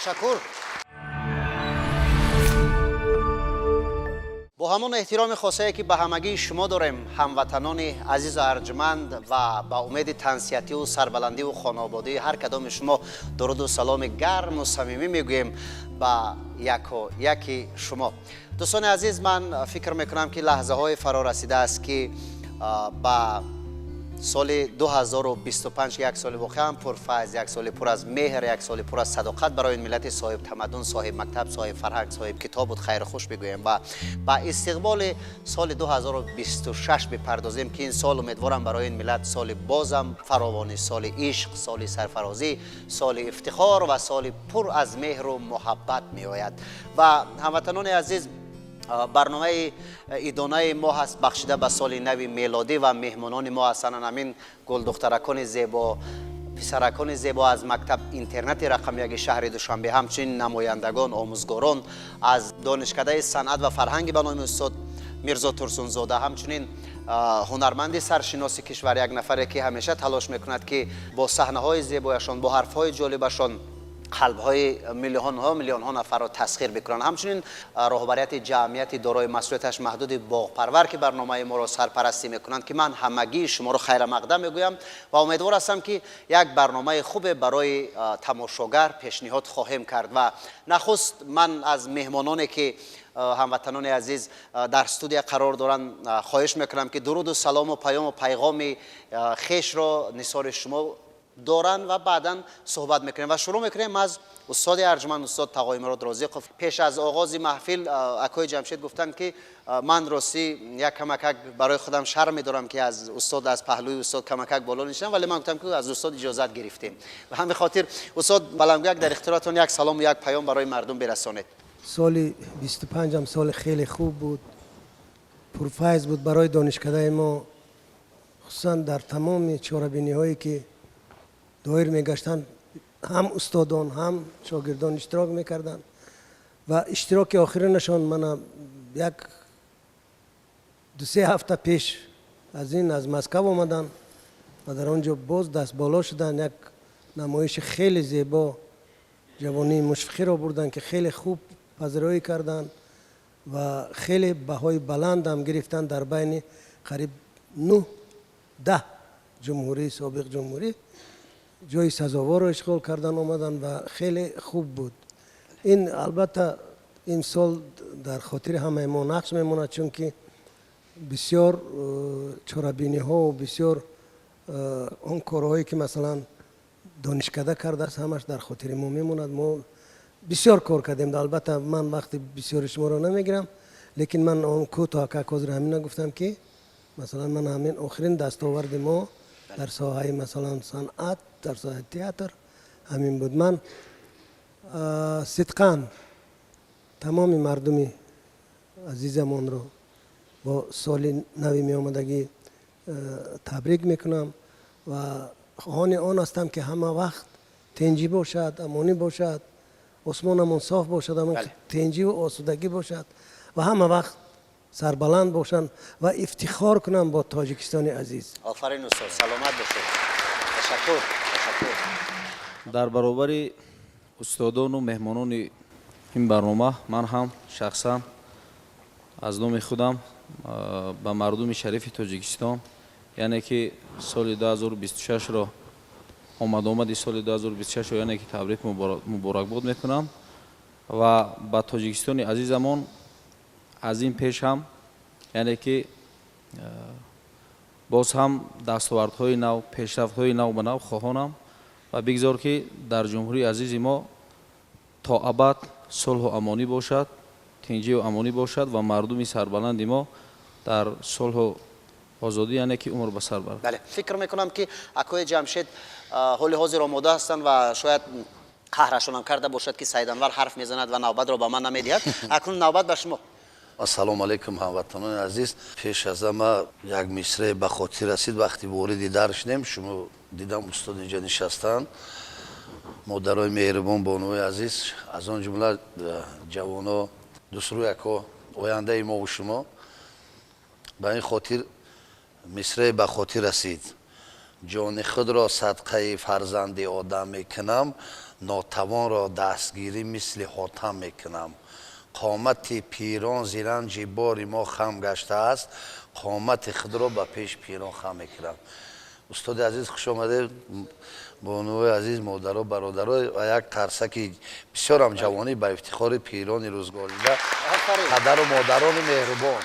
تشکر. با همون احترام خاصی که به همگی شما داریم هموطنان عزیز و ارجمند و با امید تنصیتی و سربلندی و خانوادگی هر کدام شما درود و سلام گرم و صمیمی میگویم با یک و یکی شما. دوستان عزیز، من فکر میکنم که لحظه های فرا رسیده است که با سال 2025 یک سال واقعا پرفیض، یک سال پر از مهر، یک سال پر از صداقت برای این ملت صاحب تمدن، صاحب مکتب، صاحب فرهنگ، صاحب کتاب و خیر خوش بگویم و با استقبال سال 2026 بپردازیم که این سال امیدوارم برای این ملت سال بازم فراوانی، سال عشق، سال سرفرازی، سال افتخار و سال پر از مهر و محبت می آید. و هموطنان عزیز، برنامه ایدانه ما هست بخشیده به سال نو میلادی و مهمانان ما هستند همین گل دخترکان زیبا، پسرکان زیبا از مکتب اینترنت رقم 1 شهر دوشنبه، همچنین نمایندگان، آموزگاران از دانشکده صنعت و فرهنگ به نام استاد میرزا ترسونزاده، همچنین هنرمند سرشناس کشور، یک نفری که همیشه تلاش میکند که با صحنه های زیبایشان، با حرف های جالبشان قلب های میلیون ها نفر را تسخیر بکنند. همچنین رهبریت جمعیت دارای مسئولیتش محدود باغپرور که برنامه ما را سرپرستی میکنند که من همگی شما را خیر مقدم میگویم و امیدوار هستم که یک برنامه خوب برای تماشاگر پیشنهاد خواهیم کرد. و نخست من از مهمانانی که هموطنان عزیز در استودیو قرار دارند خواهش میکنم که درود و سلام و پیام و پیغام خویش را نثار شما دارن و بعدا صحبت میکنیم و شروع میکنیم از استاد ارجمند، استاد تقای مراد رازق. پیش از آغاز محفل اکای جمشید گفتن که من راستی یک کمکک برای خودم شرم میدارم که از استاد، از پهلوی استاد کمکک بالا نشینم، ولی من گفتم که از استاد اجازت گرفتیم و همین خاطر استاد بلندگویک در اختیارتون یک سلام و یک پیام برای مردم برسانید. سال 25 هم سال خیلی خوب بود، پرفیض بود برای دانشکده ما، خصوصا در تمام چاره‌بینی هایی که دایر میگشتن، هم استادان هم شاگردان اشتراک میکردن و اشتراک آخرینشان من یک 2-3 هفته پیش از مسکو آمدن و در آنجا باز دست بالا شدن، یک نمایش خیلی زیبا جوانی مشفقی را بردن که خیلی خوب پذیرایی کردن و خیلی بهای بلند هم گرفتن. در بین قریب 9-10 جمهوری، سابق جمهوری جای سزاوار رو اشغال کردن آمدن و خیلی خوب بود. این البته این سال در خاطر همه ما نقش میمونه، چون که بسیار چاره‌بینی ها و بسیار اون کارهایی که مثلا دانشکده کرده است همش در خاطر ما میموند. ما بسیار کار کردیم. البته من وقتی بسیار شما رو نمیگیرم، لیکن من اون کوتاه که حاضر همین نگفتم که مثلا من همین آخرین دستاورد ما در ساحه مثلا صنعت، در ساحه تئاتر همین بود. من صدقاً تمام مردم عزیزمان رو با سال نو می آمدگی تبریک میکنم و خواهان آن هستم که همه وقت تنجی باشد، امانی باشد، آسمانمون صاف باشد، اما تنجی و آسودگی باشد و همه وقت سربلند باشن و افتخار کنم با تاجیکستان عزیز. آفرین استاد، سلامت باشید. تشکر. در برابر استادان و مهمانان این برنامه من هم شخصا از نام خودم به مردم شریف تاجیکستان، یعنی که سال 2026 را آمد سال 2026 یعنی که تبریک مبارکباد میکنم و با تاجیکستان عزیزمان از این پیش هم یعنی که باز هم دستاوردهای نو، پیشرفت‌های نو به نو خواهانم و بگذار که در جمهوری عزیز ما تا ابد صلح و امانی باشد، تنجی و امانی باشد و مردم سربلند ما در صلح و آزادی یعنی که عمر به سر برد. بله، فکر میکنم که اکای جمشید حال حاضر آماده هستند و شاید قهرشان هم کرده باشد که سید انور حرف میزند و نوبت را به من نمیدهد. اکنون نوبت به شما. السلام علیکم هموطنان عزیز. پیش از همه یک مصرع به خاطر رسید. وقتی وارد در شدیم شما دیدم استاد اینجا نشستند، مادرای مهربان، بانوی عزیز، از آن جمله جوانا، دوسترویکا، آینده ما و شما. به این خاطر مصرع به خاطر رسید: جان خود را صدقه فرزند آدم میکنم، ناتوان را دستگیری مثل حاتم میکنم. قامت پیران زیرنج بار ما خم گشته است، قامت خود را به پیش پیران خم میکنم. استاد عزیز خوش آمده. بانوی عزیز، مادرها، برادرها و یک قرصک بسیار هم جوانی به افتخار پیران روزگاریده، پدر و مادران مهربان.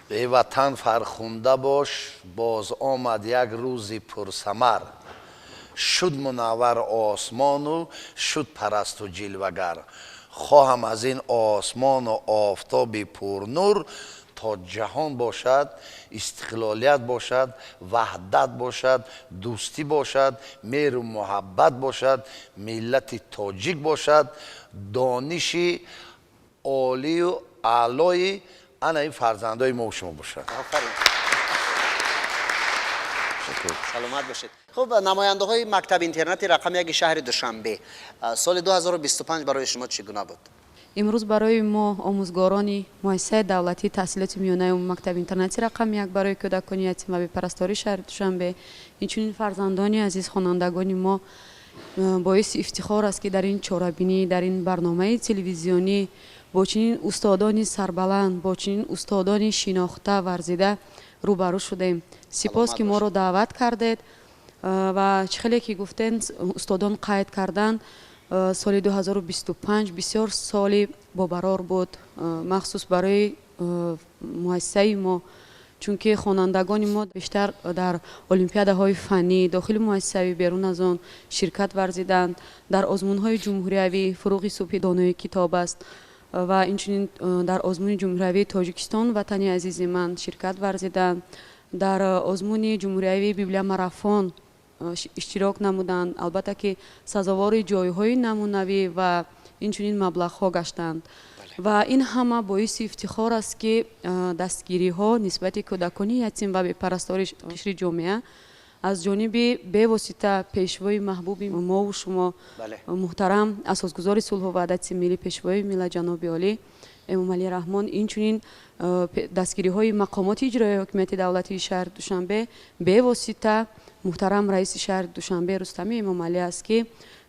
ای وطن فرخنده باش، باز آمد یک روزی پرثمر، شد منور آسمان و شد پرست و جلوگر. خواهم از این آسمان و آفتاب پرنور تا جهان باشد، استقلالیت باشد، وحدت باشد، دوستی باشد، مهر و محبت باشد، ملت تاجیک باشد، دانش عالی و اعلای انا این فرزندای ما و شما باشد. سلامت باشید. خب نماینده های مکتب اینترنتی رقم 1 شهر دوشنبه، سال 2025 برای شما چگونه بود؟ امروز برای ما آموزگاران مؤسسه دولتی تحصیلات میانه و مکتب اینترنتی رقم 1 برای کودکان یتیم و پرستاری شهر دوشنبه، اینچنین فرزندان عزیز خوانندگان ما باعث افتخار است که در این چهاربینی، در این برنامه تلویزیونی با چنین استادان سربلند، با چنین استادان شناخته ورزیده روبرو شدیم. سپاس که ما رو دعوت کردید و خیلی که گفتن استادان قید کردن سال 2025 بسیار سال بابرار بود، مخصوص برای مؤسسه ما، چون که خوانندگان ما بیشتر در المپیادهای فنی داخل مؤسسه بیرون از آن شرکت ورزیدند. در آزمون‌های جمهوریوی فروغ صبحی دانای کتاب است و اینچنین در آزمون جمهوریوی تاجیکستان وطن عزیز من شرکت ورزیدند. در آزمون جمهوریوی بیبلیا ماراتون اشتراک نمودند، البته که سزاوار جایهای نمونوی و اینچنین مبلغ‌ها گشتند و این همه باعث افتخار است که دستگیری ها نسبت کودکان یتیم و پرستاری قشر جامعه از جانب به واسطه پیشوای محبوب ما و شما محترم اساسگزار صلح و وحدت ملی پیشوای ملت جناب عالی امام علی رحمان، اینچنین دستگیری های مقامات اجرایی حکومت دولتی شهر دوشنبه به واسطه محترم رئیس شهر دوشنبه رستمی امام علی است که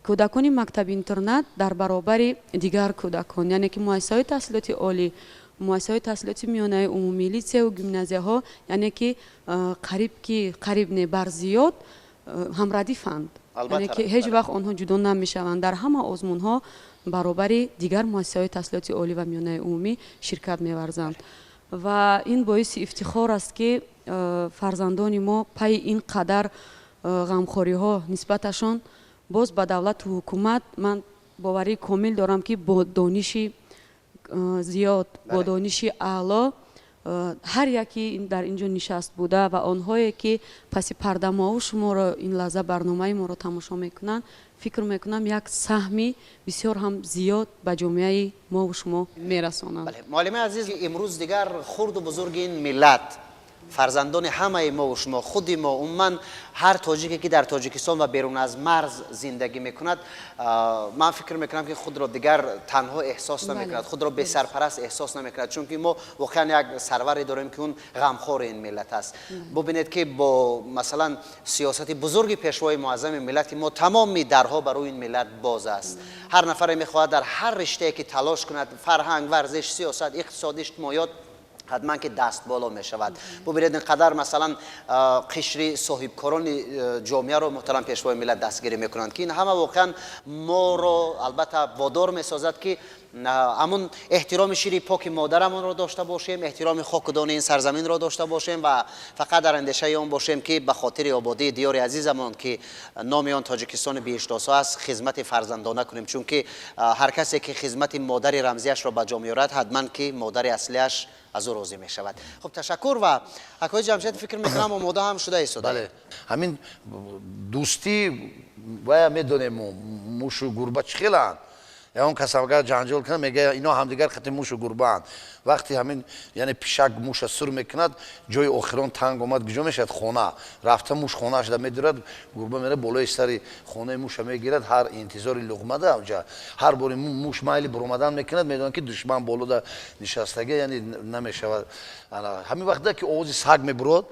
کودکان مکتب اینترنت در برابر دیگر کودکان، یعنی که مؤسسه‌های تحصیلات عالی، مؤسسه‌های تحصیلات میانه عمومی، لیسه و گیمنازیه ها، یعنی که قریب نه بر زیاد هم ردیفند، یعنی که هیچ وقت آنها جدا نمیشوند، در همه آزمون ها برابر دیگر مؤسسه‌های تحصیلات عالی و میانه عمومی شرکت می‌ورزند و این باعث افتخار است که فرزندان ما پی این قدر غمخوری ها نسبتشان باز به دولت و حکومت من باوری کامل دارم که با دانش زیاد، با دانش اعلا، هر یکی در اینجا نشست بوده و آنهایی که پس پرده ما و شما را این لحظه برنامه ما را تماشا میکنن، فکر میکنم یک سهمی بسیار هم زیاد به جامعه ما و شما میرسانند. بله معلم عزیز، امروز دیگر خرد و بزرگ این ملت، فرزندان همه ما و شما، خود ما، عموما هر تاجیکی که در تاجیکستان و بیرون از مرز زندگی میکند، من فکر میکنم که خود را دیگر تنها احساس نمیکند، خود را بی سرپرست احساس نمیکند، چون که ما واقعا یک سروری داریم که اون غمخوار این ملت است. ببینید که با مثلا سیاست بزرگ پیشوای معظم ملت ما تمام درها برای این ملت باز است. هر نفر میخواهد در هر رشته که تلاش کند، فرهنگ، ورزش، سیاست، اقتصاد، اجتماعیات، حتما که دست بالا می شود. ببینید اینقدر مثلا قشر صاحبکاران جامعه رو محترم پیشوای ملت دستگیری میکنند که این همه واقعا ما رو البته وادار می سازد که همون احترام شیر پاک مادرمون رو داشته باشیم، احترام خاکدان این سرزمین رو داشته باشیم و فقط در اندیشه اون باشیم که به خاطر آبادی دیار عزیزمون که نام آن تاجیکستان بی‌اشتاسا است خدمت فرزندانه کنیم، چون که هر کسی که خدمت مادر رمزیش را به جا میارد حتما که مادر اصلیش از او راضی می شود. خب تشکر و اکای جمشید فکر میکنم آماده هم شده است. بله همین دوستی و میدونیم موش و گربه چخیلند، یا اون کسا اگر جنجال کنه میگه اینا همدیگر خط موش و گربه اند. وقتی همین یعنی پیشک موش سر میکند جای آخران تنگ آمد گجا میشد خانه رفته موش خانه شده میدورد گربه میره بالای سر خانه موش میگیرد، هر انتظار لقمه ده اونجا هر بار موش مایل برآمدن میکند میدونن که دشمن بالا نشستگی یعنی نمیشود. همین وقتی که آواز سگ میبرد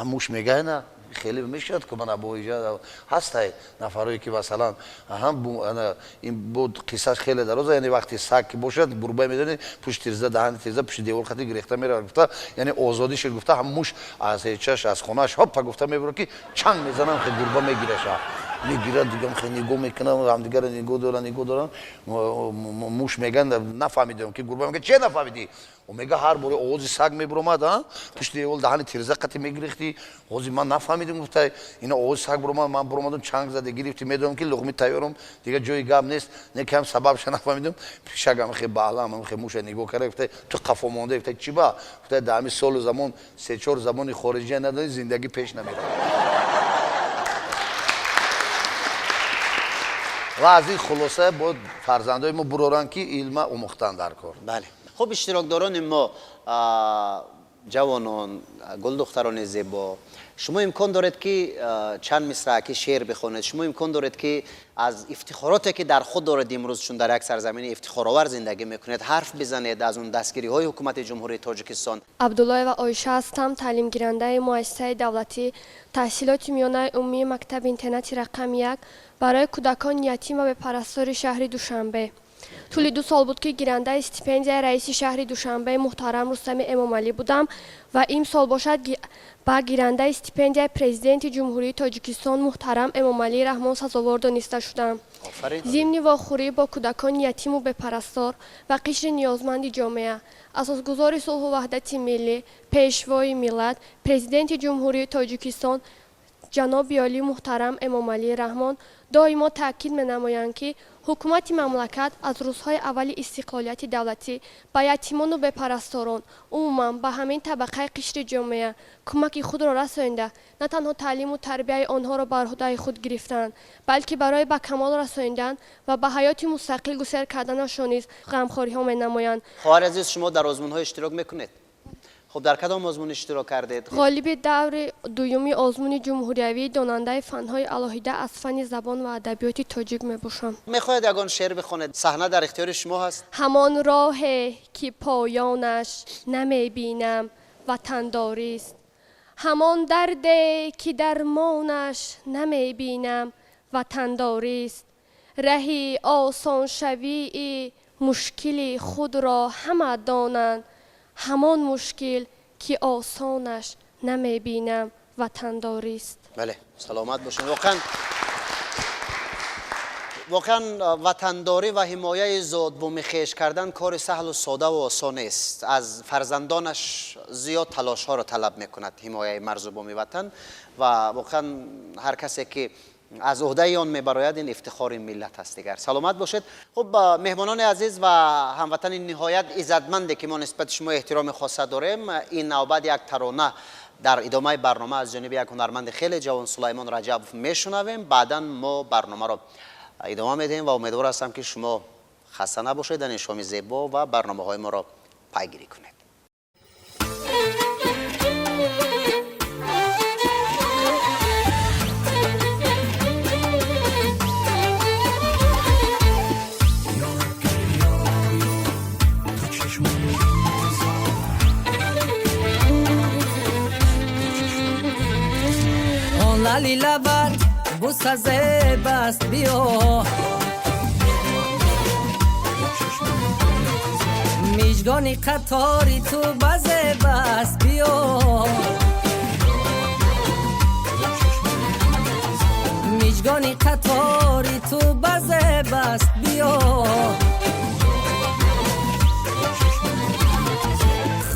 موش میگه نه خیلی میشد که من با اینجا هست نفرایی که مثلا هم این بود قصه خیلی درازه، یعنی وقتی سگ باشد گربه میدونی پشت تیرزه دهن تیرزه پشت دیوار خطی گرفته میره گفته، یعنی آزادیش گفته هم موش از هیچش از خونش هپ گفته میبره که چنگ میزنن که گربه میگیره میگیره دیگه خیلی نگاه میکنم هم دیگه نگاه دارن موش میگن نفهمیدم که گربه میگه چه نفهمیدی و میگه هر باره آواز سگ میبرمد پشت دیوار دهن تیرزه قطی میگرفتی آواز من نفهمیدم گفته اینا آواز سگ برمد من برمدم چنگ زده گرفتی میدونم که لقمه تیارم دیگه جای گپ نیست نکم سببش نفهمیدم پیشگام خیلی بالا من خیلی موش نگاه کرده گفته تو قفا مونده گفته چی با گفته دامی سال زمان 3-4 زمانی خارجی نداری زندگی پیش نمیره و از این خلاصه بود فرزندای ما برورن که علم آموختن در کار. بله. خب اشتراکداران ما جوانان گل دختران زیبا شما امکان دارید که چند مصرعی شعر بخونید، شما امکان دارید که از افتخاراتی که در خود دارید امروز چون در یک سرزمین افتخارآور زندگی میکنید حرف بزنید از اون دستگیری های حکومت جمهوری تاجیکستان. عبدالله و آیشه هستم، تعلیم گیرنده مؤسسه دولتی تحصیلات میانه عمومی مکتب اینترنتی رقم 1 برای کودکان یتیم و به پرستار شهر دوشنبه. طول 2 سال بود که گیرنده استیپندیای رئیس شهر دوشنبه محترم رستم امامعلی بودم و این سال باشد با گیرنده استیپندیای پرزیدنت جمهوری تاجیکستان محترم امامعلی رحمان سزاوار دانسته شدم. ضمن واخوری با کودکان یتیم و به پرستار و قشر نیازمند جامعه، اساسگذار صلح و وحدت ملی، پیشوای ملت، پرزیدنت جمهوری تاجیکستان جناب عالی محترم امامعلی رحمان دائما تاکید می‌نمایند که حکومت مملکت از روزهای اول استقلالیت دولتی به یتیمان و به پرستاران عموما به همین طبقه قشر جامعه کمک خود را رسانیده، نه تنها تعلیم و تربیت آنها را بر عهده خود گرفتند بلکه برای به کمال رسانیدن و به حیات مستقل گسر کردنشان نیز غمخواری ها می‌نمایند. خواهر عزیز شما در آزمون‌های اشتراک میکنید؟ خب در کدام آزمون اشتراک کردید؟ غالب دور دومی آزمون جمهوریوی داننده فن‌های الهیده از فن زبان و ادبیات تاجیک میباشم. میخواید یگان شعر بخونید؟ صحنه در اختیار شما هست. همان راهی که پایانش نمیبینم وطنداری است، همان دردی که درمانش نمیبینم وطنداری است، رهی آسان شوی مشکل خود را همه دانند، همان مشکل که آسانش نمیبینم وطنداری است. بله سلامت باشین. واقعا وطنداری و حمایه زاد بومی خویش کردن کار سهل و ساده و آسان است. از فرزندانش زیاد تلاش ها را طلب میکند حمایه مرز و بومی وطن و واقعا هر کسی که از عهده آن میبراید این افتخار ملت است دیگر. سلامت باشید. خب مهمانان عزیز و هموطن نهایت عزتمندی که ما نسبت شما احترام خاصه داریم، این نوبت یک ترانه در ادامه برنامه از جانب یک هنرمند خیلی جوان سلیمان رجب میشنویم. بعدا ما برنامه را ادامه میدیم و امیدوار هستم که شما خسته نباشید، در این شام زیبا و برنامه های ما را پیگیری کنید. لالی لبر بوسازه بست بیا میجگانی قطاری تو بازه بست بیا میجگانی قطاری تو بازه بست بیا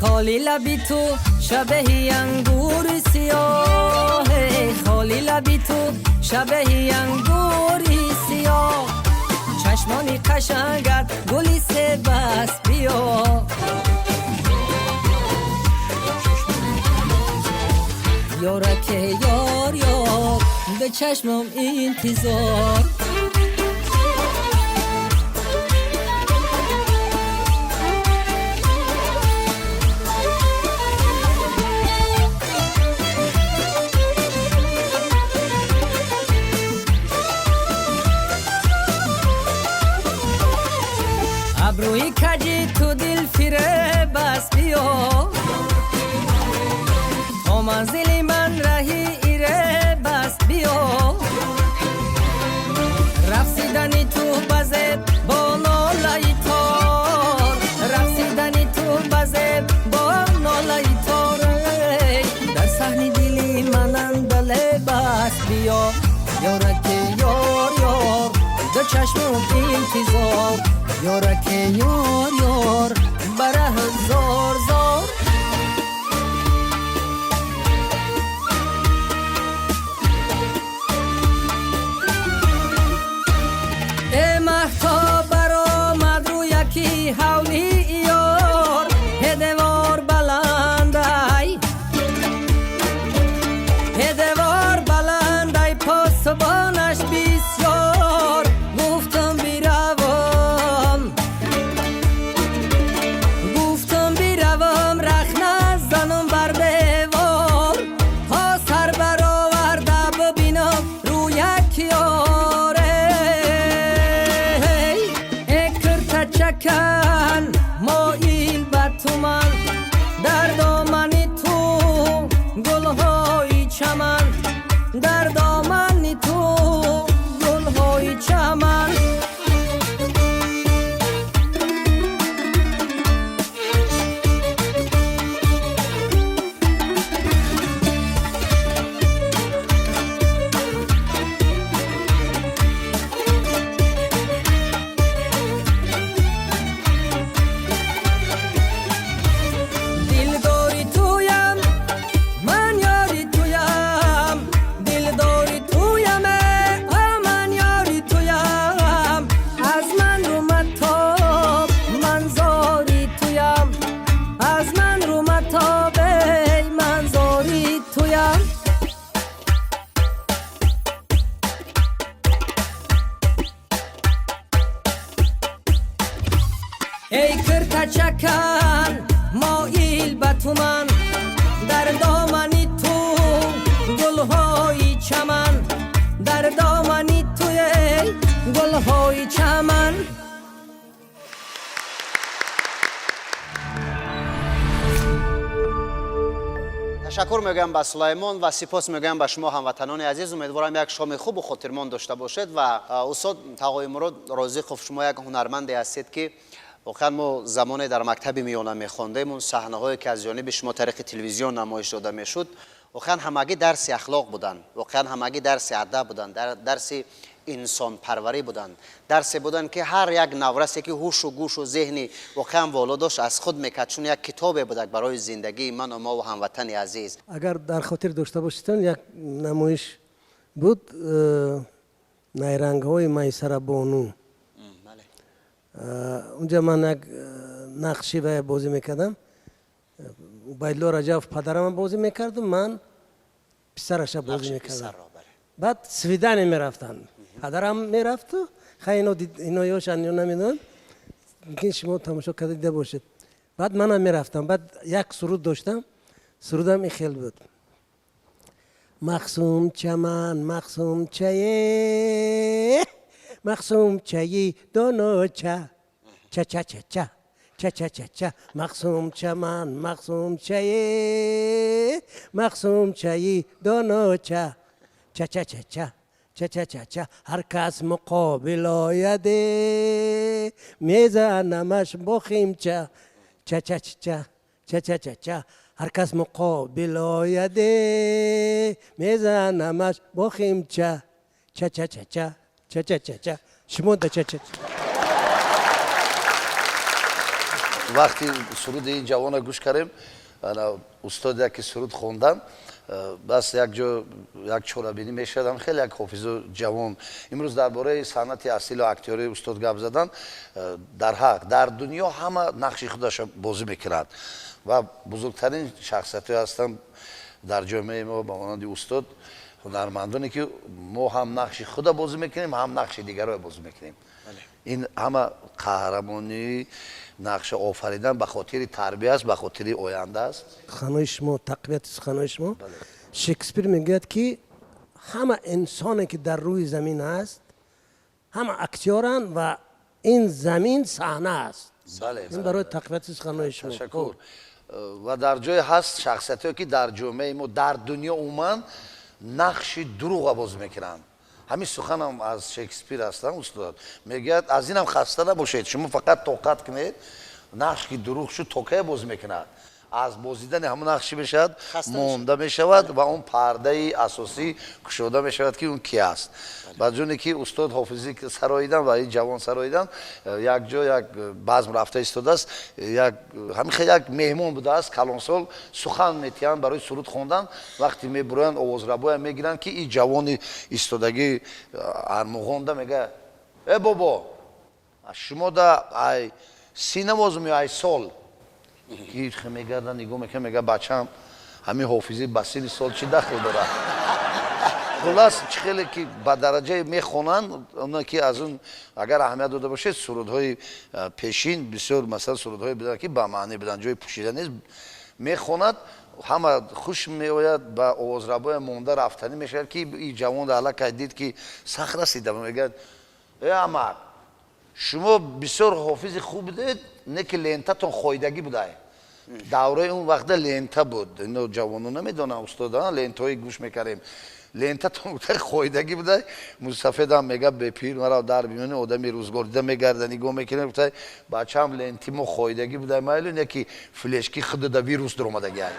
خالی لبی تو شبه انگور سیاه، خالی لبی تو شبه انگوری سیاه، چشمانی قشنگت گلی سبست بیا یارک یار یار به چشمم انتظار ابروی کجی تو دل فیره بس بیا تا منزل من رهی ایره یارک یار یار دو چشم انتظار یارک یار یار بره زار زار ای مهتاب برآمد رو یکی حولی یار هدوار بلندای هدوار بلندای پاسبانش بسیار گفتم بیروم رخنه زنم بر دیوار تا سر برآورده ببینم رو یک یاره ای کرته چکن مایل به تو من در دامنی تو گلهای چمن در دامنی تو گلهای چمن دلداری تویم من یاری تویم دلداری تویم من یاری تویم از من رو متاب منظاری تویم از من رو متاب منظاری تویم ای کرته چکن مایل به تو من در دامنی تو گلهای چمن در دامنی توی گلهای چمن تشکر میگم به سلیمان و سپاس میگم به شما هموطنان عزیز. امیدوارم یک شام خوب و خاطرمند داشته باشید و استاد تقای مراد رازقوف شما یک هنرمندی هستید که واقعا ما زمانی در مکتب میانه میخواندیم اون صحنه هایی که از جانب شما طریق تلویزیون نمایش داده میشد واقعا همگی درس اخلاق بودن، واقعا همگی درس ادب بودن، درس انسان پروری بودن، درسی بودن که هر یک نورسی که هوش و گوش و ذهنی واقعا والا داشت از خود میکرد، چون یک کتابی بود برای زندگی من و ما و هموطن عزیز. اگر در خاطر داشته باشید یک نمایش بود نیرنگ های میسر بانو. اونجا من یک نقشی و بازی میکردم. عبیدالله رجب پدرم بازی میکردم، من پسرش بازی میکردم. بعد سویدن میرفتن، پدرم میرفت و خیلی اینا یاشن یا نمیدونم، ممکن شما تماشا کرده دیده باشید. بعد منم میرفتم، بعد یک سرود داشتم، سرودم این خیلی بود: مخصوم چمن مخصوم چایه مخصوم چایی دونو چه چه چه چه چه چه چه چه چه مخصوم چمن مخصوم چایی مخصوم چایی دونو چه چه چه چه چه چه چه چه چه هر کس مقابل آیده میزنمش بخیم چه چه چه چه چه چه چه چه هر کس مقابل آیده میزنمش بخیم چه چه چه چه چه چه چه چه چه شما ده چه چه وقتی سرود این جوان گوش کردیم، استاد یکی سرود خوندن، بس یک جا یک چورابینی میشدم، خیلی یک حافظ جوان. امروز درباره صنعت اصیل و اکتوری استاد گپ زدن. در حق در دنیا همه نقش خودش بازی میکنند و بزرگترین شخصیت هستن در جامعه ما به مانند استاد، هنرمندانی که ما هم نقش خود بازی میکنیم هم نقش دیگر رو بازی میکنیم. این همه قهرمانی نقش آفریدن به خاطر تربیت است، به خاطر آینده است. خانه شما تقویت خانه شما شکسپیر میگه که همه انسانی که در روی زمین است همه اکتورن و این زمین صحنه است. این برای تقویت خانه شما. تشکر. و در جای هست شخصیتی که در جامعه ما در دنیا عموما نقش دروغ بازی میکنن. همین سخن هم از شکسپیر هستن استاد. میگه از اینم خسته نباشید، شما فقط طاقت کنید نقش که دروغ شو توکه بازی میکنه. аз бозидани ҳамон нақш чӣ мешавад Хаста монда мешавад ва он пардаи асосӣ кушода мешавад ки он ки аст ба ҷоне ки устод ҳофизӣ сароидан ва ин ҷавон сароидан як ҷо як базм рафта истодааст ҳамихел як меҳмон будааст калонсол сухан метиҳанд барои суруд хондан вақте мебуроянд овозрабоя мегиранд ки ин ҷавони истодагӣ армуғонда мега э бобо шумо да ай си намозум ё ай сол мегарда нигоҳ мекунад мега бачаам ҳамин ҳофизӣ ба сини сол чӣ дахл дорад хулас чӣ хеле ки ба дараҷае мехонанд оно ки аз он агар аҳамият дода бошед сурудҳои пешин бисёр масалан сурудҳое биданд ки ба маъне биданд ҷои пӯшида нест мехонад ҳама хуш меояд ба овозрабоя монда рафтанӣ мешавад ки ин ҷавон аллакай дид ки сахт расида мегӯяд э амак шумо бисёр ҳофизи хуб будед не ки лентатон хойдагӣ будае давраи он вақта лента буд ино ҷавоно намедонанд устода лентаҳои гӯш мекардем лентатон хойдагӣ будай мусафедам мега бепир маро дар бимони одами рӯзгордида мегарда нигоҳ мекунем гуфтае бачаам ленти мо хойдагӣ будай майли не ки флешки худуда вирус дуромадагӣ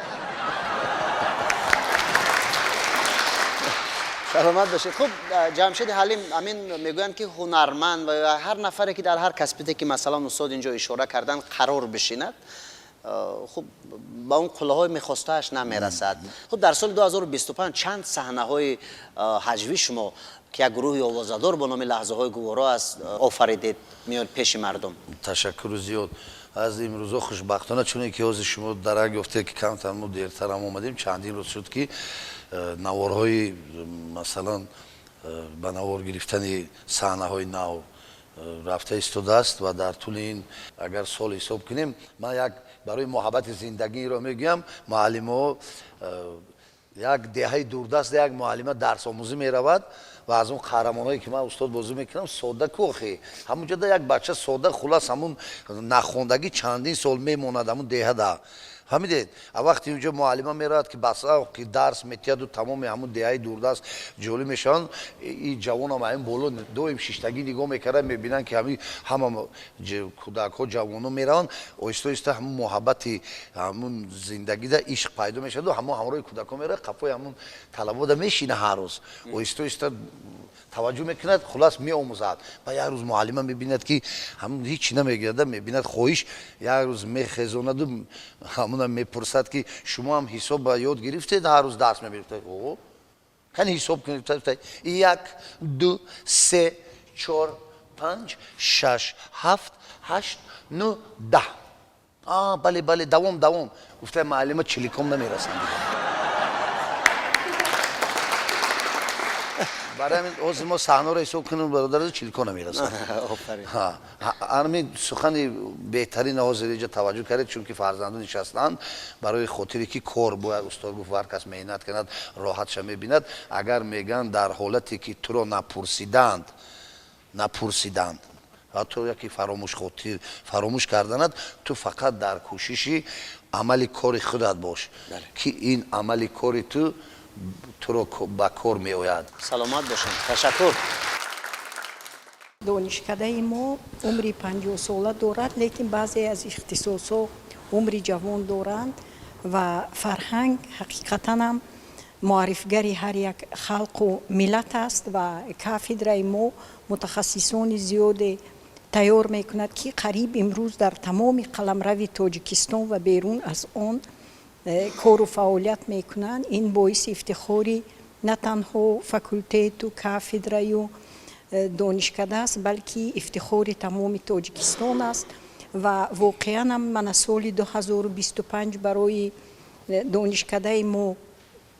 саломат бошед. хуб ҷамшид ҳалим амин мегӯянд ки ҳунарманд ва ҳар нафаре ки дар ҳар касбите ки масалан устод инҷо ишора кардан қарор бишинад хуб ба он қуллаҳои мехостааш намерасад. хуб дар соли 2025 чанд саҳнаҳои ҳаҷвӣ шумо ки як гурӯҳи овозадор бо номи лаҳзаҳои гуворо аст офаридед меёд пеши мардум? ташаккуру зиёд аз имрӯзо хушбахтона чуне ки ҳозир шумо дарак ёфтед ки камтар мо дертарам омадем чандин рӯз шуд ки наворҳои масалан ба навор гирифтани саҳнаҳои нав рафта истодааст ва дар тӯли ин агар сол ҳисоб кунем ман як барои муҳаббати зиндагиро мегӯям муаллимаҳо як деҳаи дурдаст як муаллима дарсомӯзӣ меравад ва аз он қаҳрамонҳое ки ман устод бозӣ мекунам сода ку охи ҳамунҷода як бача сода хулас ҳамун нахондагӣ чандин сол мемонад ҳамун деҳада ҳамидед а вақти унҷо муаллима меравад ки баса ки дарс метиҳаду тамоми ҳамун деҳаи дурдаст ҷолиб мешаванд ин ҷавонам ҳамин боло доим шиштагӣ нигоҳ мекарданд мебинанд ки ҳама кӯдакҳо ҷавоно мераванд оҳиста оҳиста ҳамун муҳаббати ҳамун зиндагида ишқ пайдо мешаваду ҳамон ҳамроҳи кӯдакҳо меравад қафои ҳамун талабода мешина ҳар рӯз оҳиста оҳиста таваҷҷӯҳ мекунад хулас меомӯзад ва як рӯз муаллима мебинад ки ҳамун ҳеҷ намегӯяда мебинад хоҳиш як рӯз мехезонаду ҳамуна мепурсад ки шумо ҳам ҳисоб ба ёд гирифтед ҳар рӯз дарс мебирифтед кани ҳисоб кунед 1 2 3 4 5 6 7 8 9 10 бале бале давом гуфта муаллима чиликом намерасанд барои ҳамин ҳозир мо саҳнаро ҳисоб кунем бародаро чиликон намерасанд ҳамин сухани беҳтарин ҳозир инҷа таваҷҷӯҳ кардед чунки фарзандон нишастанд барои хотире ки кор бояд устод гуфт ҳар кас меҳнат кунад роҳатша мебинад агар мегӯянд дар ҳолате ки туро напурсиданд ҳатто яке фаромӯш карданад ту фақат дар кӯшиши амали кори худат бош ки ин амали кори туро ба кор меояд. саломат бошед. ташаккур. донишкадаи мо умри 50 сола дорад лекин баъзе аз ихтисосҳо умри ҷавон доранд ва фарҳанг ҳақиқатан ҳам муаррифгари ҳар як халқу миллат аст ва кафедраи мо мутахассисони зиёде тайёр мекунад ки қариб имрӯз дар тамоми қаламрави тоҷикистон ва берун аз он кору фаъолият мекунанд. ин боиси ифтихори на танҳо факултету кафедраю донишкада аст балки ифтихори тамоми тоҷикистон аст ва воқеан ҳам мана соли 2025 барои донишкадаи мо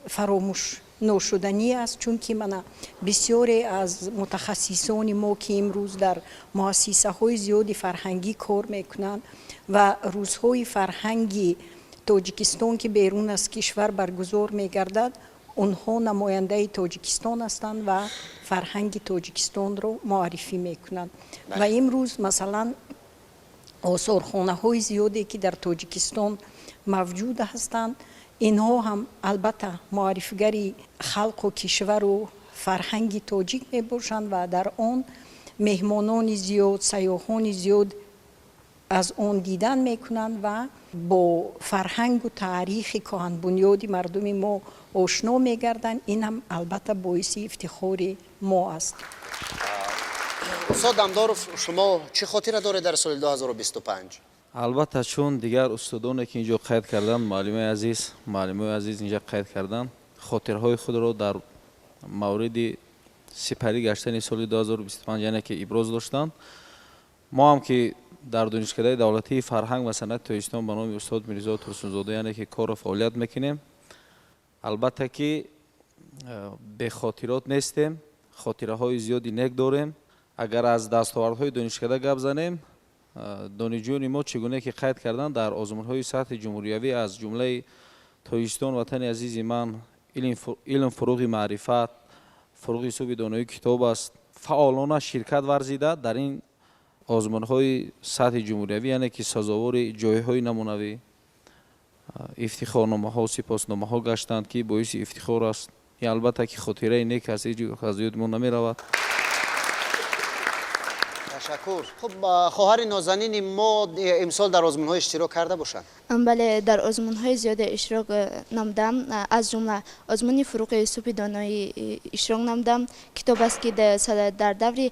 фаромӯш ношуданӣ аст чунки мана бисёре аз мутахассисони мо ки имрӯз дар муассисаҳои зиёди фарҳангӣ кор мекунанд ва рӯзҳои фарҳанги тоҷикистон ки берун аз кишвар баргузор мегардад онҳо намояндаи тоҷикистон ҳастанд ва фарҳанги тоҷикистонро муаррифӣ мекунанд ва имрӯз масалан осорхонаҳои зиёде ки дар тоҷикистон мавҷуд ҳастанд инҳо ҳам албатта муаррифгари халқу кишвару фарҳанги тоҷик мебошанд ва дар он меҳмонони зиёд сайёҳони зиёд از اون دیدن میکنند و با فرهنگ و تاریخ کهن بنیاد مردم ما آشنا میگردند. این هم البته باعث افتخار ما است. استاد دمدارов شما چه خاطره دارید در سال 2025؟ البته چون دیگر استادانی که اینجا قید کردن، معلمای عزیز اینجا قید کردن، خاطرهای خود را در مورد سپری گشتن سال 2025 یعنی که ابراز داشتند. ما هم که در دانشکده دولتی فرهنگ و صنعت تویستان به نام استاد میرزا ترسونزاده یعنی که کار و فعالیت میکنیم. البته که به خاطرات نیستیم، خاطره های زیادی نیک داریم. اگر از دستاوردهای دانشکده گپ زنیم، دانشجویان ما چگونه که قید کردن در آزمون‌های سطح جمهوریوی از جمله تویستان وطن عزیز من، علم فروغ معرفت، فروغ صوب دانایی کتاب است، فعالانه شرکت ورزیده در این آزمون‌های سطح جمهوریوی یعنی که سزاوار جایهای نمونوی، افتخارنامه‌ها و سپاسنامه‌ها گشتند که باعث افتخار است. این البته که خاطره نیک از یادمان نمی‌رود. تشکر. خب خواهر نازنین ما امسال در آزمون‌های اشتراک کرده باشند؟ بله، در آزمون‌های زیاد اشتراک نمودم. از جمله آزمون فروغ صوب دانایی اشتراک نمودم. کتاب است که در دور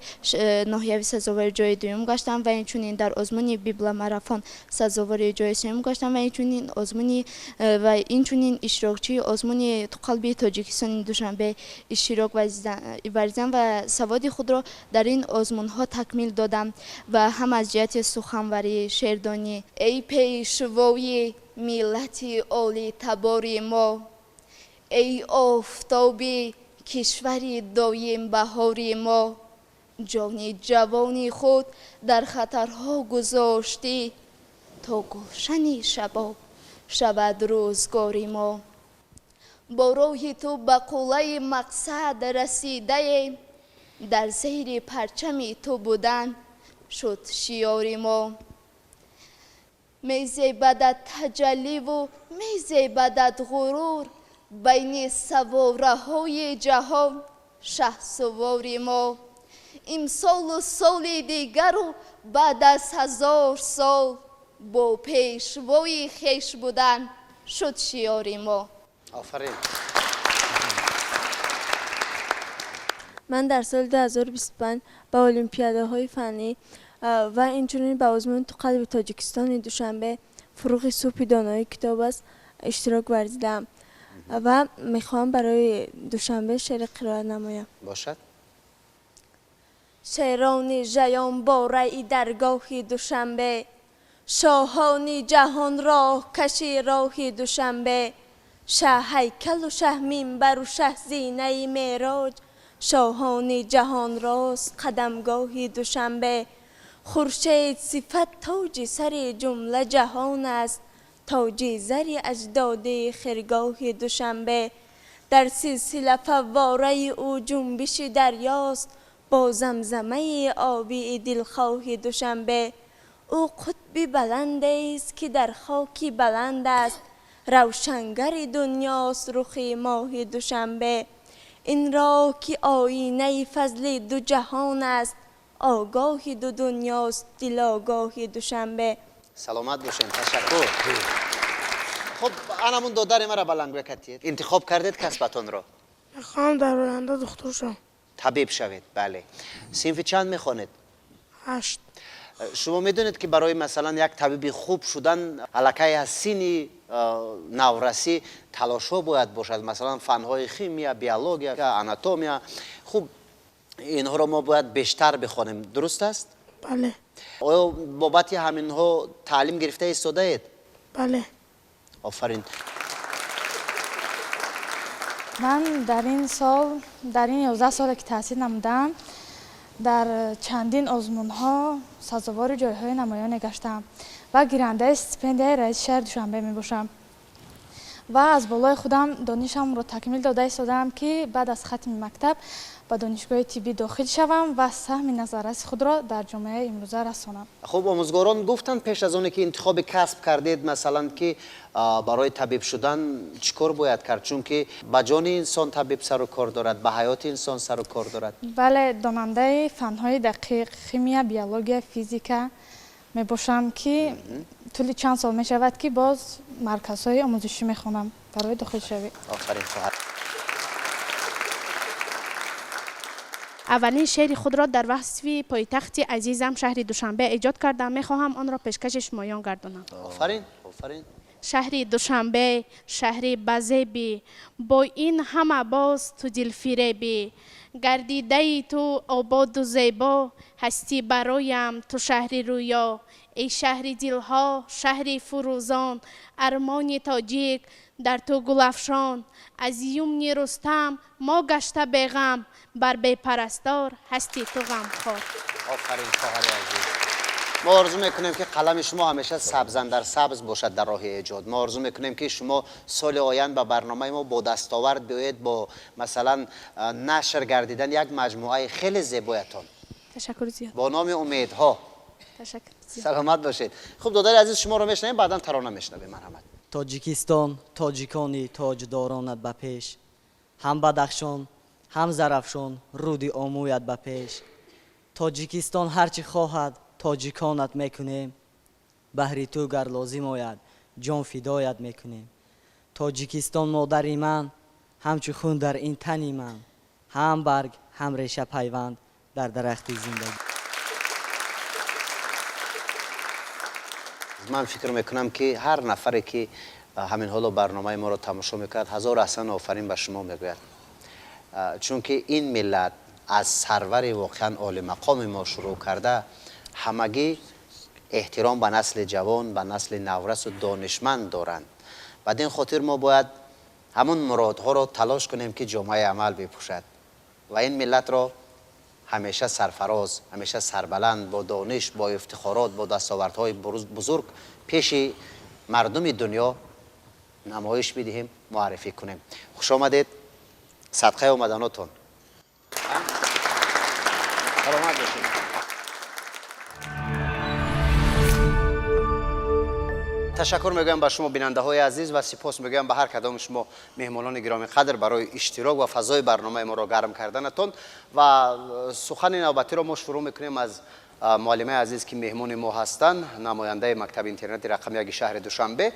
ناحیوی سزاوار جای دوم گشتم و اینچنین در آزمون بیبلا ماراتون سزاوار جای سوم گشتم و اینچنین اشتراکچی آزمون قلبی تاجیکستان دوشنبه اشتراک ورزیدم و سواد خود را در این آزمون‌ها تکمیل دادم و هم از جهت سخنوری، شعردانی. ای پیشوای ملت عالی تبار ما، ای آفتابی کشور دایم بهار ما، جان جوانی خود در خطرها گذاشتی تا گلشن شباب شود روزگار ما. با راه تو به قله مقصد رسیده، در زیر پرچم تو بودن شد شیار ما. میزیبدت تجلی و میزیبدت غرور، بین سواره های جهان شه سوار ما. امسال و سال دیگر و بعد از 1000 سال، با پیشوای خویش بودن شد شیار ما. آفرین. من در سال 2025 به المپیادهای فنی و اینچنین به آزمون تو قلب تاجیکستان دوشنبه فروغ صوب دانایی کتاب است اشتراک ورزیدم و میخوام برای دوشنبه شعر قرائت نمایم. باشد. شعرانی ژیان با رأی درگاه دوشنبه، شاهانی جهان راه کشی راه دوشنبه، شه هیکل و شه منبر و شه زینه معراج، شاهان جهان راست قدمگاه دوشنبه. خورشید صفت تاج سر جمله جهان است، تاج زر اجداد خرگاه دوشنبه. در سلسله فواره او جنبش دریاست، با زمزمه آبی دلخواه دوشنبه. او قطب بلند است که در خاکی بلند است، روشنگر دنیاست رخ ماه دوشنبه. این را که آینه فضل دو جهان است، آگاه دو دنیاست دل آگاه دوشنبه. سلامت باشین. تشکر. خب انمون دادر مرا بلند بکتید. انتخاب کردید کسبتون را؟ میخوام در آینده دکتر شم. طبیب شوید. بله. صنف چند میخوانید؟ 8. شما میدونید که برای مثلا یک طبیب خوب شدن الکی از سن نورسی تلاش‌ها باید باشد، مثلا فن‌های شیمی، بیولوژی، آناتومیا. خوب اینها را ما باید بیشتر بخوانیم، درست است؟ بله. آیا بابت همینها تعلیم گرفته ایستاده اید؟ بله. آفرین. من در این سال، در این 11 سال که تحصیل نمودم، در چندین آزمون ها سزاوار جایهای نمایان گشتم و گیرنده استیپندیای رئیس شهر دوشنبه می باشم و از بالای خودم دانشم را تکمیل داده ایستادم که بعد از ختم مکتب به دانشگاه طبی داخل شوم و سهم نظررس خود را در جامعه امروزه رسانم. خب آموزگاران گفتن پیش از اون که انتخاب کسب کردید مثلا که برای طبیب شدن چیکار باید کرد، چون که به جان انسان طبیب سر و کار دارد، به حیات انسان سر و کار دارد؟ بله، داننده فنهای دقیق، شیمی، بیولوژی، فیزیک мебошам ки тӯли чанд сол мешавад ки боз марказҳои омӯзишӣ мехонам барои дохилшавӣ. آفرین خواهر. اولین شعر خود را در وصف پایتخت عزیزم شهر دوشنبه ایجاد کردم. میخواهم آن را پیشکش شمایان گردانم. آفرین آفرین. شهر دوشنبه، شهر بزیبی، با این همه باز تو دل فریبی، گردیده تو آباد و زیبا، هستی برایم تو شهر رویا. ای شهر دلها، شهر فروزان، ارمان تاجیک در تو گلفشان. از یمن رستم ما گشته بیغم، بر بی پرستار هستی تو غمخوار. آفرین خواهر عزیز. ما آرزو میکنیم که قلم شما همیشه سبزندر سبز باشد در راه ایجاد. ما آرزو میکنیم که شما سال آینده به برنامه ما با دستاورد بیایید، با مثلا نشر گردیدن یک مجموعه خیلی زیبایتان. تشکر زیاد. با نام امیدها. تشکر زیاد. سلامت باشید. خب دادر عزیز شما رو میشنویم، بعدا ترانه میشنویم. مرحمت. تاجیکستان تاجیکانی تاجدارانت به پیش، هم بدخشان هم زرافشان رودی آموید به پیش. تاجیکستان هرچی خواهد تاجیکانت میکنیم، بهری تو گر لازم آید جان فدایت میکنیم. تاجیکستان مادری من، همچو خون در این تنی من، هم برگ هم ریشه پیوند در درخت زندگی. من فکر میکنم که هر نفری که همین حالا برنامه ما رو تماشا میکرد هزار احسان آفرین به شما میگوید، چون که این ملت از سرور واقعا عالی مقام ما شروع کرده، همگی احترام به نسل جوان، به نسل نورس و دانشمند دارند. بعد این خاطر ما باید همون مرادها رو تلاش کنیم که جامعه عمل بپوشد و این ملت را همیشه سرفراز، همیشه سربلند، با دانش، با افتخارات، با دستاوردهای بزرگ پیش مردم دنیا نمایش بدهیم، معرفی کنیم. خوش آمدید. صدقه اومدناتون. سلامت باشید. تشکر میگویم به شما بیننده های عزیز و سپاس میگویم به هر کدام شما مهمانان گرامی قدر برای اشتراک و فضای برنامه ما را گرم کردنتون. و سخن نوبتی را ما شروع میکنیم از معلمه عزیز که مهمان ما هستند، نماینده مکتب اینترنتی رقم 1 شهر دوشنبه،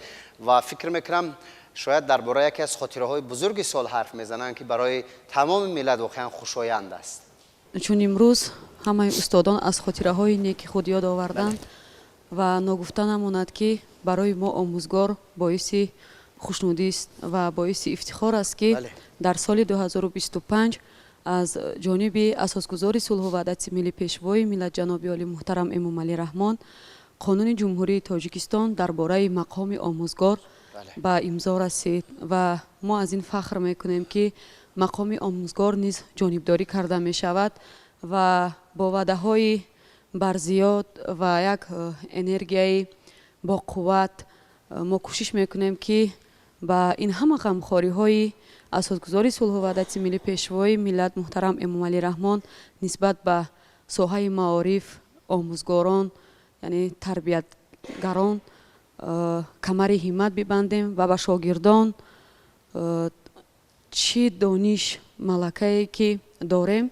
و فکر میکنم شاید درباره یکی از خاطره های بزرگ سال حرف میزنند که برای تمام ملت واقعا خوشایند است. چون امروز همه استادان از خاطره های نیک خود یاد آوردند و نگفته نماند که برای ما آموزگار باعث خوشنودی است و باعث افتخار است که در سال 2025 از جانب اساسگزار صلح و وحدت ملی پیشوای ملت جناب عالی محترم امام علی رحمان قانون جمهوری تاجیکستان درباره مقام آموزگار به امضا رسید و ما از این فخر میکنیم که مقام آموزگار نیز جانبداری کرده می شود و با وعده های برزیاد و یک انرژی با قوت ما کوشش میکنیم که با این همه غمخواری های اساسگزاری صلح و وحدت ملی پیشوای ملت محترم امام علی رحمان نسبت به ساحه معارف، آموزگاران یعنی تربیتگران کمر همت ببندیم و به شاگردان چی دانش ملکه‌ای که داریم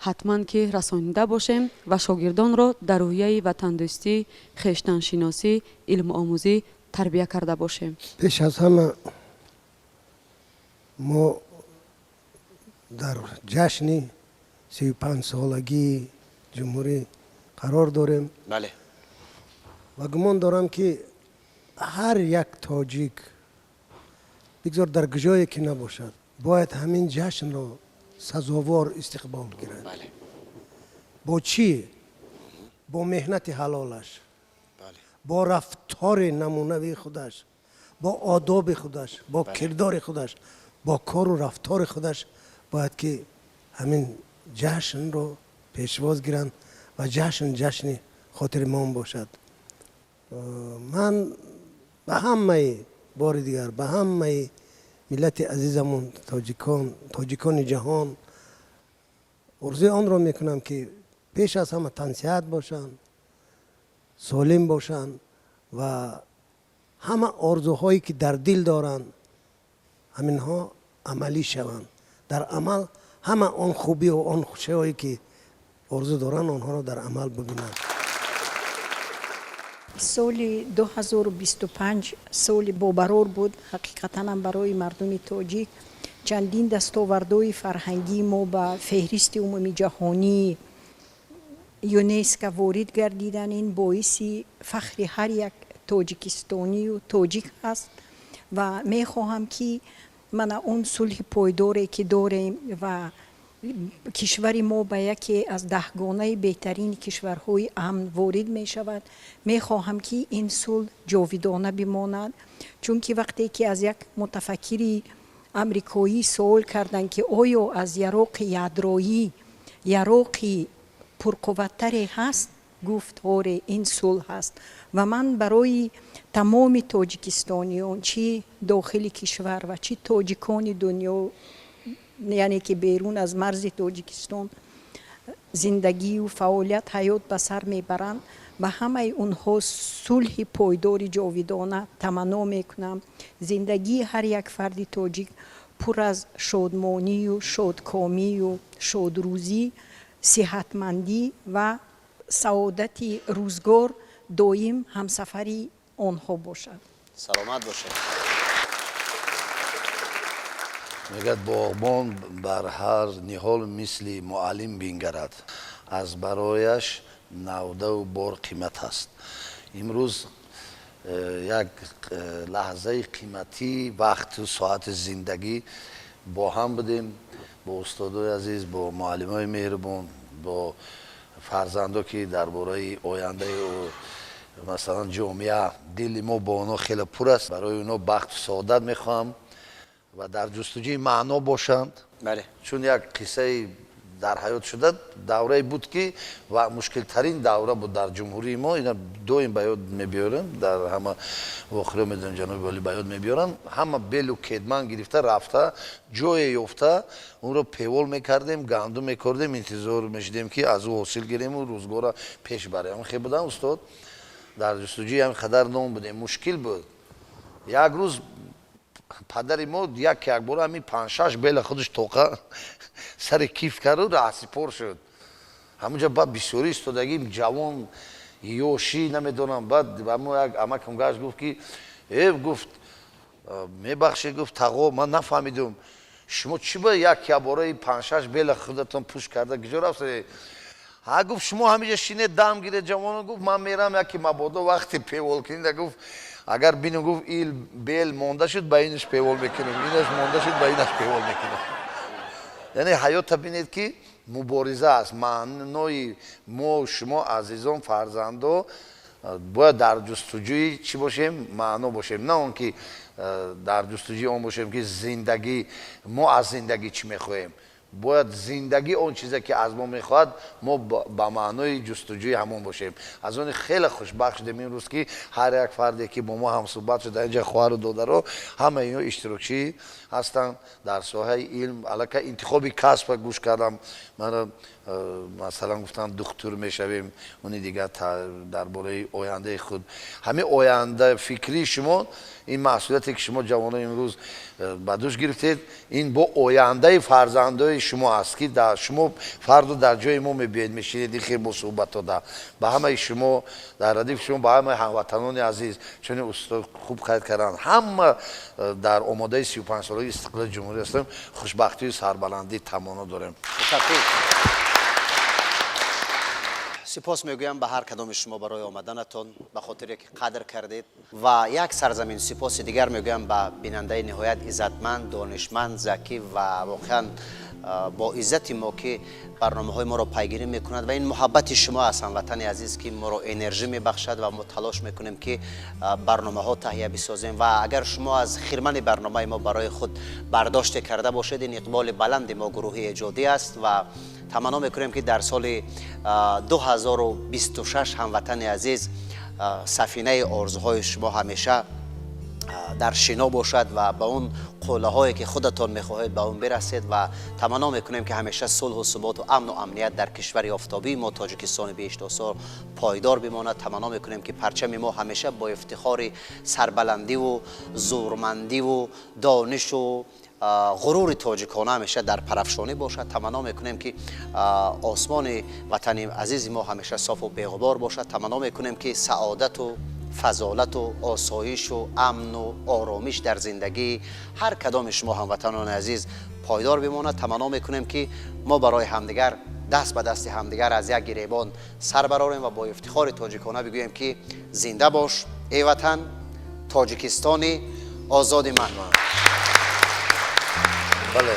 حتما که رسانیده باشیم و شاگردان را در روحیه وطندوستی، خویشتن شناسی، علم آموزی تربیت کرده باشیم. پیش از همه ما در جشن 35 سالگی جمهوری قرار داریم. بله. و گمان دارم که هر یک تاجیک بگذار در کجایی که نباشد باید همین جشن را سزاوار استقبال گیرد. بله. با چی؟ با مهنت حلالش، بله. با رفتار نمونوی خودش، با آداب خودش، با کردار خودش، با کار و رفتار خودش باید که همین جشن رو پیشواز گیرند و جشن خاطر ما باشد. من به همه بار دیگر به همه ملت عزیزمون تاجیکان جهان عرضه آن را میکنم که پیش از همه تنصیحت باشند، سالم باشند و همه آرزوهایی که در دل دارند همینها عملی شوند. در عمل همه آن خوبی و آن خوشی‌هایی که آرزو دارند آنها را در عمل ببینند. سال 2025 سال بابرار بود. حقیقتا هم برای مردم تاجیک چندین دستاوردهای فرهنگی ما به فهرست عمومی جهانی یونسکو وارد گردیدن. این باعث فخر هر یک تاجیکستانی و تاجیک است و می خواهم که من اون صلح پایداری که داریم و کشور ما به یکی از دهگانه بهترین کشورهای امن وارد می شود. می خواهم که این صلح جاودانه بماند، چون که وقتی که از یک متفکری امریکایی سوال کردن که آیا از یراق یدرایی یراقی پرقوت‌تری هست، گفت آره این صلح هست. و من برای تمام تاجیکستانیان چه داخل کشور و چه تاجیکان دنیا، یعنی که بیرون از مرز تاجیکستان زندگی و فعالیت حیات به سر میبرند و همه اونها صلح پایدار جاودانه تمنا میکنم. زندگی هر یک فرد تاجیک پر از شادمانی و شادکامی و شادروزی، صحتمندی و سعادت روزگار دایم همسفری آنها باشد. سلامت باشد. میگد باغبان بر هر نهال مثل معلم بینگرد، از برایش نوده و بار قیمت است. امروز یک لحظه قیمتی وقت و ساعت زندگی با هم بودیم، با استادای عزیز، با معلمای مهربان، با فرزندا که درباره آینده و مثلا جامعه دل ما با اونا خیلی پر است. برای اونا بخت و سعادت میخوام و در جستجوی معنا باشند. بله. چون یک قصه در حیات شده دوره بود که و مشکل ترین دوره بود در جمهوری ما. اینا دویم به یاد میبیارن، در همه واخره میدون جنوب ولی به یاد میبیارن. همه بل و کدمن گرفته رفته جای یافته، اون رو پیول میکردیم، گندم میکردیم، انتظار میشدیم که از او حاصل گیریم و روزگار پیش بریم. خیلی بودن استاد در جستجوی هم خدر نام بودیم. مشکل بود. یک روز پدر ما یک بار همین 5-6 بیل خودش توقع سر کیف کرد و رأسی پر شد. همونجا بعد بسیاری استادگی جوان یوشی نمیدونم. بعد به ما یک امکم گشت گفت که گفت میبخشی، گفت تقو من نفهمیدم شما چی با یک باره 5-6 بیل خودتون پوش کرده کجا رفته؟ ها گفت شما همیشه شینه دم گیره جوان. گفت من میرم یکی مبادا وقتی پیول کنید. گفت اگر بینم گفت ایل بیل مونده شد با اینش پیول میکنم، اینش مونده شد با اینش پیول میکنم. یعنی حیات بینید که مبارزه است. معنای ما شما عزیزان فرزندو باید در جستجوی چی باشیم؟ معنا باشیم، نه اون که در جستجوی اون باشیم که زندگی ما از زندگی چی میخوایم. باید زندگی اون چیزی که از ما میخواد ما با معنای جستجوی همون باشیم. از اون خیلی خوشبخت شدیم این روز که هر یک فردی که با ما هم صحبت شده اینجا خواهر و دادر همه اینا اشتراکی هستن در ساحه علم. البته انتخابی کسب گوش کردم، من مثلا گفتن دکتر میشویم، اون دیگه درباره آینده خود. همه آینده فکری شما، این مسئولیتی که شما جوانان امروز به دوش گرفتید، این با آینده فرزندای شما است که در شما فرد در جای ما میبینید میشینید. خیلی مصوبت داده به همه شما در ردیف شما، به همه هموطنان عزیز، چون استاد خوب قید کردن همه در آماده 35 ساله استقلال جمهوری هستیم. خوشبختی و سربلندی تمانا داریم. سپاس میگویم به هر کدام شما برای آمدنتون، به خاطر که قدر کردید. و یک سرزمین سپاس دیگر میگویم به بیننده نهایت عزتمند، دانشمند، ذکی و واقعا با عزت ما که برنامه های ما را پیگیری میکند و این محبت شما از هموطن عزیز که ما را انرژی میبخشد و ما تلاش میکنیم که برنامه ها تهیه بسازیم. و اگر شما از خیرمن برنامه ما برای خود برداشت کرده باشید، این اقبال بلند ما گروه ایجادی است و تمنا میکنیم که در سال 2026 هموطن عزیز سفینه آرزوهای شما همیشه در شنا باشد و به اون قوله هایی که خودتان میخواهید به اون برسید. و تمنا میکنیم که همیشه صلح و ثبات و امن و امنیت در کشور آفتابی ما تاجیکستان بیشتاسار پایدار بماند. تمنا میکنیم که پرچم ما همیشه با افتخار سربلندی و زورمندی و دانش و غرور تاجیکانه همیشه در پرافشانی باشد. تمنا میکنیم که آسمان وطن عزیز ما همیشه صاف و بی‌غبار باشد. تمنا میکنیم که سعادت و فضالت و آسایش و امن و آرامش در زندگی هر کدام شما هموطنان عزیز پایدار بماند. تمنا میکنیم که ما برای همدیگر دست به دست همدیگر از یک گریبان سر برآوریم و با افتخار تاجیکانه بگوییم که زنده باش ای وطن، تاجیکستانی آزاد من. بله.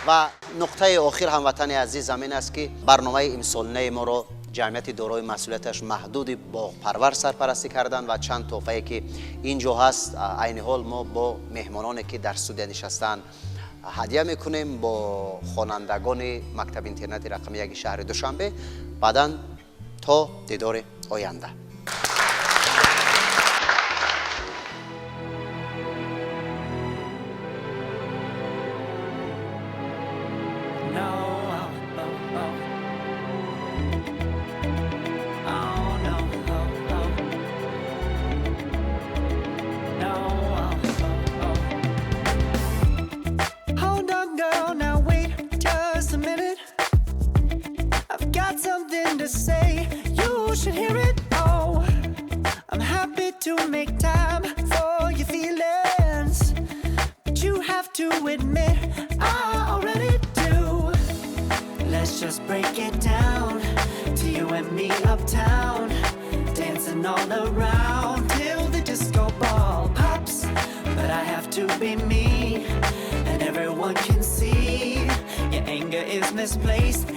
و نقطه آخر هموطن عزیز همین است که برنامه امسالانه ما را جمعیت دارای مسئولیتش محدود باغپرور سرپرستی کردن و چند تحفه‌ای که اینجا هست عین حال ما با مهمانانی که در استودیو نشستن هدیه میکنیم با خوانندگان مکتب اینترنت رقمی 1 شهر دوشنبه. بعداً تا دیدار آینده. To make time for your feelings, but you have to admit I already do. Let's just break it down to you and me uptown, dancing all around till the disco ball pops. But I have to be me, and everyone can see your anger is misplaced.